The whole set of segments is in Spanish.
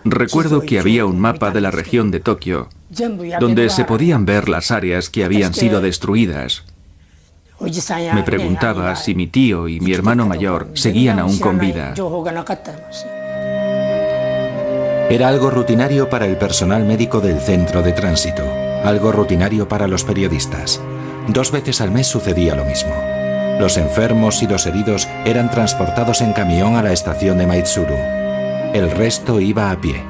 Recuerdo que había un mapa de la región de Tokio donde se podían ver las áreas que habían sido destruidas. Me preguntaba si mi tío y mi hermano mayor seguían aún con vida. Era algo rutinario para el personal médico del centro de tránsito, algo rutinario para los periodistas. 2 veces al mes sucedía lo mismo. Los enfermos y los heridos eran transportados en camión a la estación de Maizuru. El resto iba a pie.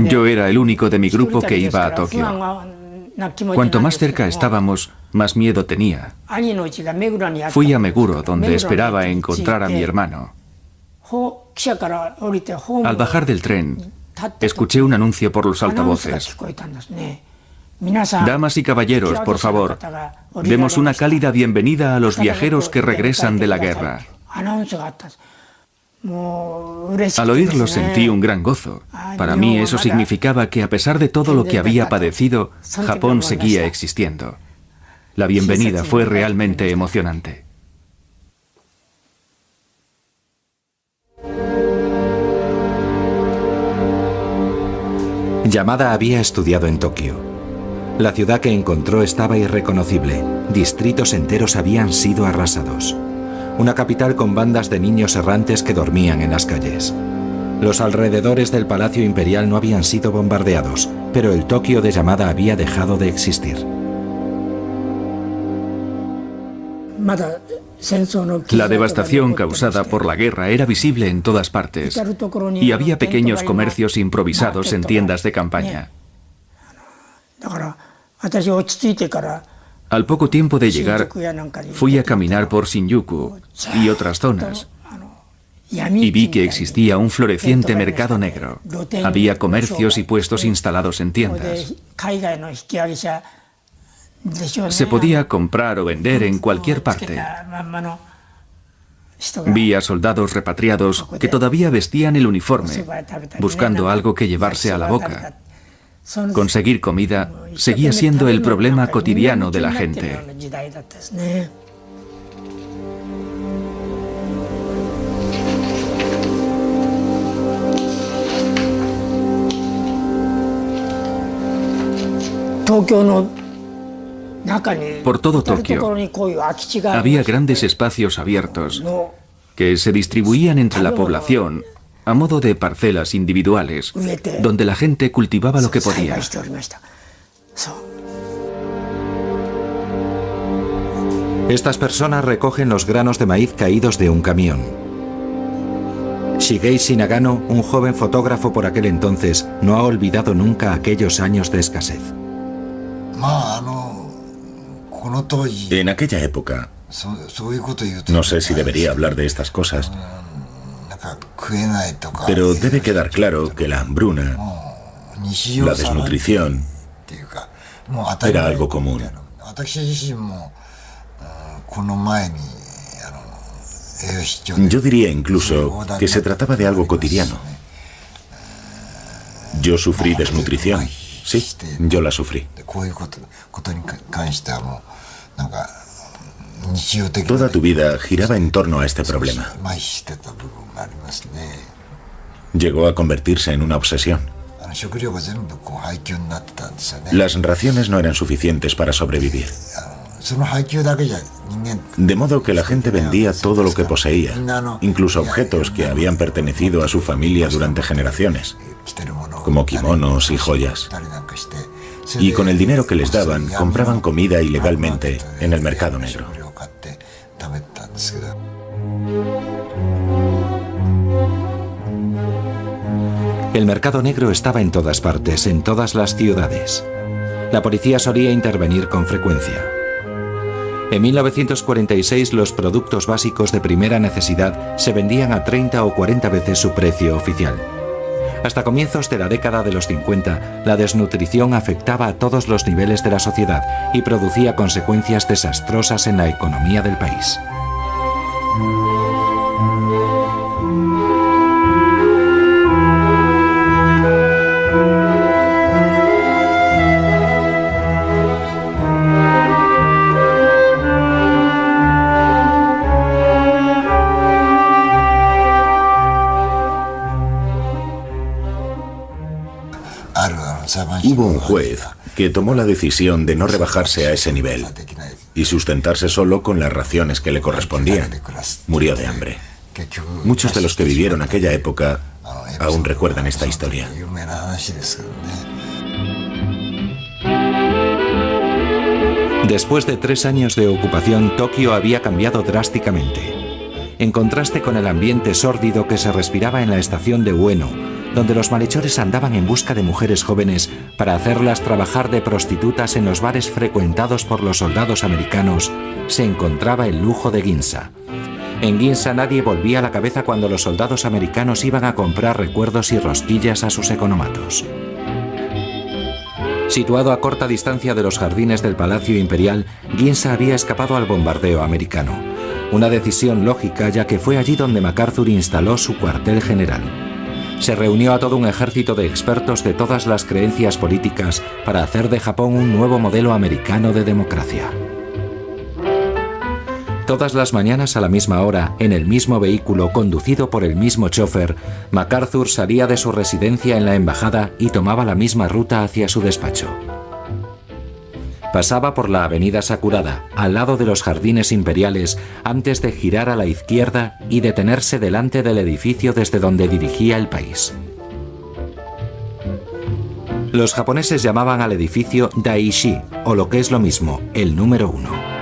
Yo era el único de mi grupo que iba a Tokio. Cuanto más cerca estábamos, más miedo tenía. Fui a Meguro, donde esperaba encontrar a mi hermano. Al bajar del tren, escuché un anuncio por los altavoces. Damas y caballeros, por favor, demos una cálida bienvenida a los viajeros que regresan de la guerra. Al oírlo sentí un gran gozo. Para mí eso significaba que a pesar de todo lo que había padecido, Japón seguía existiendo. La bienvenida fue realmente emocionante. Yamada había estudiado en Tokio. La ciudad que encontró estaba irreconocible. Distritos enteros habían sido arrasados. Una capital con bandas de niños errantes que dormían en las calles. Los alrededores del Palacio Imperial no habían sido bombardeados, pero el Tokio de Yamada había dejado de existir. La devastación causada por la guerra era visible en todas partes y había pequeños comercios improvisados en tiendas de campaña. Al poco tiempo de llegar, fui a caminar por Shinjuku y otras zonas y vi que existía un floreciente mercado negro. Había comercios y puestos instalados en tiendas. Se podía comprar o vender en cualquier parte. Vi a soldados repatriados que todavía vestían el uniforme, buscando algo que llevarse a la boca. Conseguir comida seguía siendo el problema cotidiano de la gente. Por todo Tokio había grandes espacios abiertos que se distribuían entre la población a modo de parcelas individuales, donde la gente cultivaba lo que podía. Estas personas recogen los granos de maíz caídos de un camión. Shigeishi Nagano, un joven fotógrafo por aquel entonces, no ha olvidado nunca aquellos años de escasez. En aquella época, no sé si debería hablar de estas cosas, pero debe quedar claro que la hambruna, la desnutrición, era algo común. Yo diría incluso que se trataba de algo cotidiano. Yo sufrí desnutrición. Sí, yo la sufrí. Toda tu vida giraba en torno a este problema. Llegó a convertirse en una obsesión. Las raciones no eran suficientes para sobrevivir. De modo que la gente vendía todo lo que poseía, incluso objetos que habían pertenecido a su familia durante generaciones, como kimonos y joyas. Y con el dinero que les daban, compraban comida ilegalmente en el mercado negro. El mercado negro estaba en todas partes, en todas las ciudades. La policía solía intervenir con frecuencia. En 1946 los productos básicos de primera necesidad se vendían a 30 o 40 veces su precio oficial. Hasta comienzos de la década de los 50, la desnutrición afectaba a todos los niveles de la sociedad y producía consecuencias desastrosas en la economía del país. Hubo un juez que tomó la decisión de no rebajarse a ese nivel y sustentarse solo con las raciones que le correspondían. Murió de hambre. Muchos de los que vivieron aquella época aún recuerdan esta historia. Después de 3 años de ocupación, Tokio había cambiado drásticamente. En contraste con el ambiente sórdido que se respiraba en la estación de Ueno, donde los malhechores andaban en busca de mujeres jóvenes para hacerlas trabajar de prostitutas en los bares frecuentados por los soldados americanos, se encontraba el lujo de Ginza. En Ginza nadie volvía la cabeza cuando los soldados americanos iban a comprar recuerdos y rosquillas a sus economatos. Situado a corta distancia de los jardines del Palacio Imperial, Ginza había escapado al bombardeo americano. Una decisión lógica, ya que fue allí donde MacArthur instaló su cuartel general. Se reunió a todo un ejército de expertos de todas las creencias políticas para hacer de Japón un nuevo modelo americano de democracia. Todas las mañanas a la misma hora, en el mismo vehículo conducido por el mismo chofer, MacArthur salía de su residencia en la embajada y tomaba la misma ruta hacia su despacho. Pasaba por la avenida Sakurada, al lado de los jardines imperiales, antes de girar a la izquierda y detenerse delante del edificio desde donde dirigía el país. Los japoneses llamaban al edificio Daishi, o lo que es lo mismo, el número 1.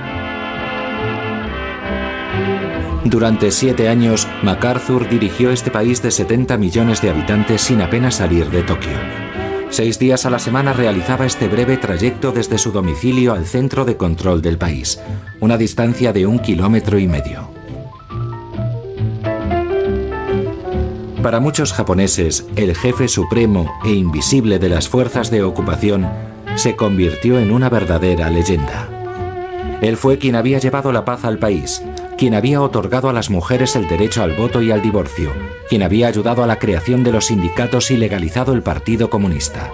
Durante 7 años, MacArthur dirigió este país de 70 millones de habitantes sin apenas salir de Tokio. 6 días a la semana realizaba este breve trayecto desde su domicilio al centro de control del país, una distancia de 1,5 kilómetros. Para muchos japoneses, el jefe supremo e invisible de las fuerzas de ocupación se convirtió en una verdadera leyenda. Él fue quien había llevado la paz al país, quien había otorgado a las mujeres el derecho al voto y al divorcio, quien había ayudado a la creación de los sindicatos y legalizado el Partido Comunista.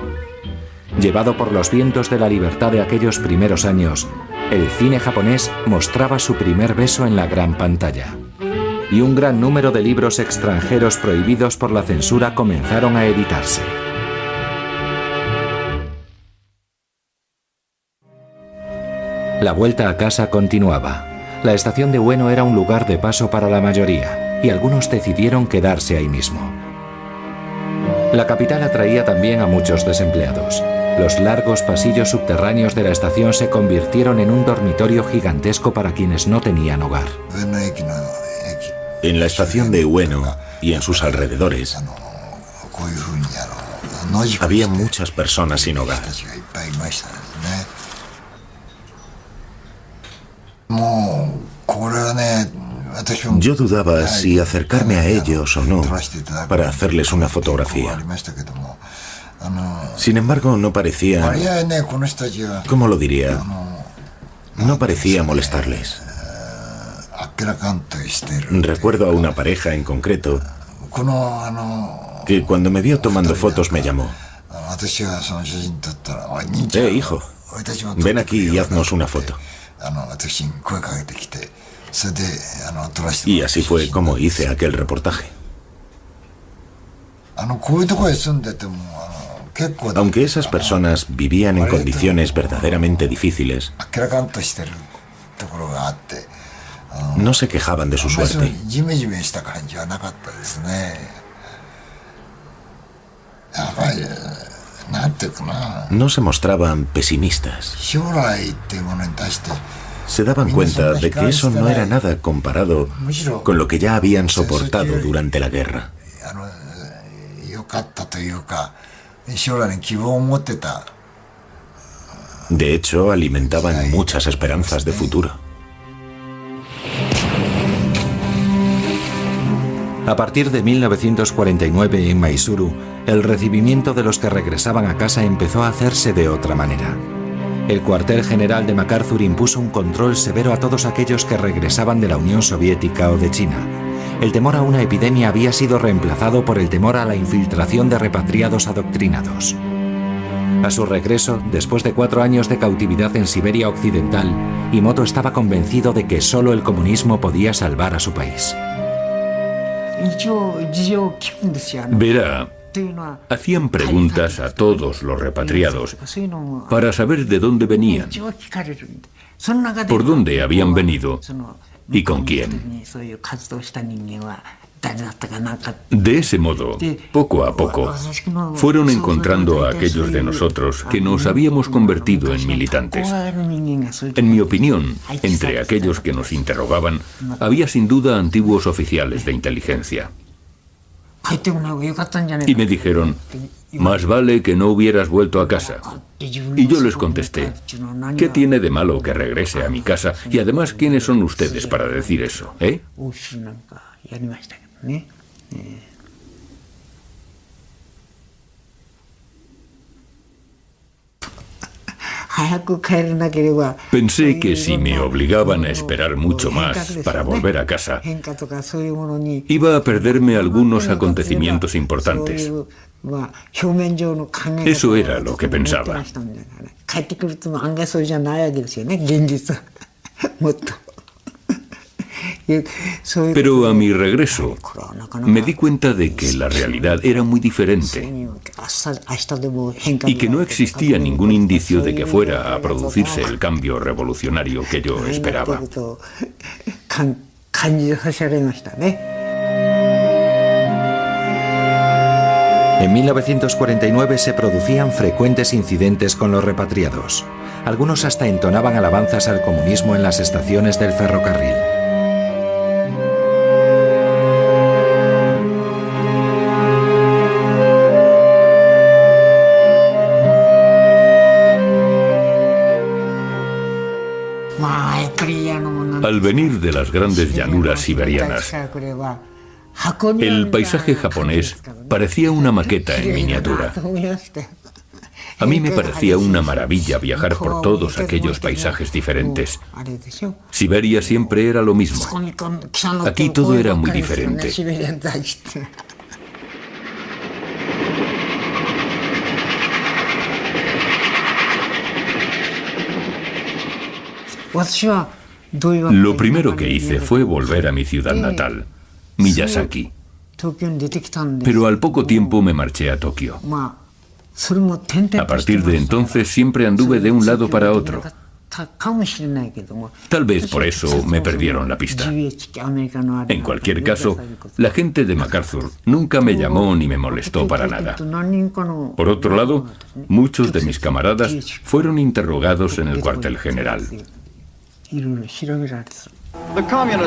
Llevado por los vientos de la libertad de aquellos primeros años, el cine japonés mostraba su primer beso en la gran pantalla. Y un gran número de libros extranjeros prohibidos por la censura comenzaron a editarse. La vuelta a casa continuaba. La estación de Ueno era un lugar de paso para la mayoría, y algunos decidieron quedarse ahí mismo. La capital atraía también a muchos desempleados. Los largos pasillos subterráneos de la estación se convirtieron en un dormitorio gigantesco para quienes no tenían hogar. En la estación de Ueno y en sus alrededores había muchas personas sin hogar. Yo dudaba si acercarme a ellos o no para hacerles una fotografía. Sin embargo, no parecía... ¿Cómo lo diría? No parecía molestarles. Recuerdo a una pareja en concreto que cuando me vio tomando fotos me llamó. Hijo, ven aquí y haznos una foto. Y así fue como hice aquel reportaje. Aunque esas personas vivían en condiciones verdaderamente difíciles, no se quejaban de su suerte. No se mostraban pesimistas. Se daban cuenta de que eso no era nada comparado con lo que ya habían soportado durante la guerra. De hecho, alimentaban muchas esperanzas de futuro. A partir de 1949 en Maizuru, el recibimiento de los que regresaban a casa empezó a hacerse de otra manera. El cuartel general de MacArthur impuso un control severo a todos aquellos que regresaban de la Unión Soviética o de China. El temor a una epidemia había sido reemplazado por el temor a la infiltración de repatriados adoctrinados. A su regreso, después de 4 años de cautividad en Siberia Occidental, Imoto estaba convencido de que solo el comunismo podía salvar a su país. Verá, Hacían preguntas a todos los repatriados para saber de dónde venían, por dónde habían venido y con quién. De ese modo, poco a poco, fueron encontrando a aquellos de nosotros que nos habíamos convertido en militantes. En mi opinión, entre aquellos que nos interrogaban, había sin duda antiguos oficiales de inteligencia. Y me dijeron, más vale que no hubieras vuelto a casa. Y yo les contesté, ¿qué tiene de malo que regrese a mi casa? Y además, ¿quiénes son ustedes para decir eso, eh? Pensé que si me obligaban a esperar mucho más para volver a casa, iba a perderme algunos acontecimientos importantes. Eso era lo que pensaba. Pero a mi regreso, me di cuenta de que la realidad era muy diferente y que no existía ningún indicio de que fuera a producirse el cambio revolucionario que yo esperaba. En 1949 se producían frecuentes incidentes con los repatriados. Algunos hasta entonaban alabanzas al comunismo en las estaciones del ferrocarril. Al venir de las grandes llanuras siberianas, el paisaje japonés parecía una maqueta en miniatura. A mí me parecía una maravilla viajar por todos aquellos paisajes diferentes. Siberia siempre era lo mismo. Aquí todo era muy diferente. Lo primero que hice fue volver a mi ciudad natal, Miyazaki. Pero al poco tiempo me marché a Tokio. A partir de entonces siempre anduve de un lado para otro. Tal vez por eso me perdieron la pista. En cualquier caso, la gente de MacArthur nunca me llamó ni me molestó para nada. Por otro lado, muchos de mis camaradas fueron interrogados en el cuartel general.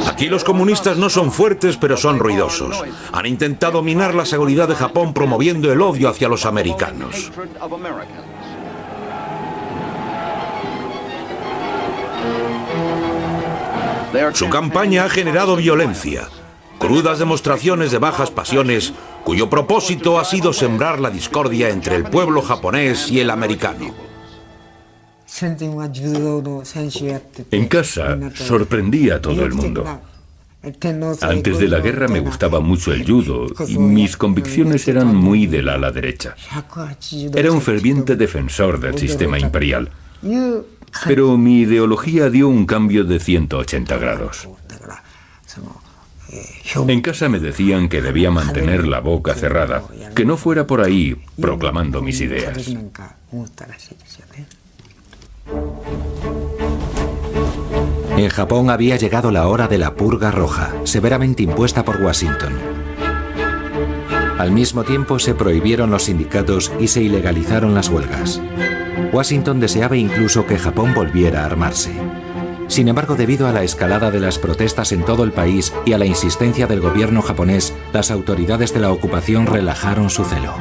Aquí los comunistas no son fuertes, pero son ruidosos. Han intentado minar la seguridad de Japón promoviendo el odio hacia los americanos. Su campaña ha generado violencia, crudas demostraciones de bajas pasiones, cuyo propósito ha sido sembrar la discordia entre el pueblo japonés y el americano. En casa sorprendí a todo el mundo. Antes de la guerra me gustaba mucho el judo y mis convicciones eran muy del ala derecha. Era un ferviente defensor del sistema imperial. Pero mi ideología dio un cambio de 180 grados. En casa me decían que debía mantener la boca cerrada, que no fuera por ahí proclamando mis ideas. En Japón había llegado la hora de la purga roja, severamente impuesta por Washington. Al mismo tiempo se prohibieron los sindicatos y se ilegalizaron las huelgas. Washington deseaba incluso que Japón volviera a armarse. Sin embargo, debido a la escalada de las protestas en todo el país y a la insistencia del gobierno japonés, las autoridades de la ocupación relajaron su celo.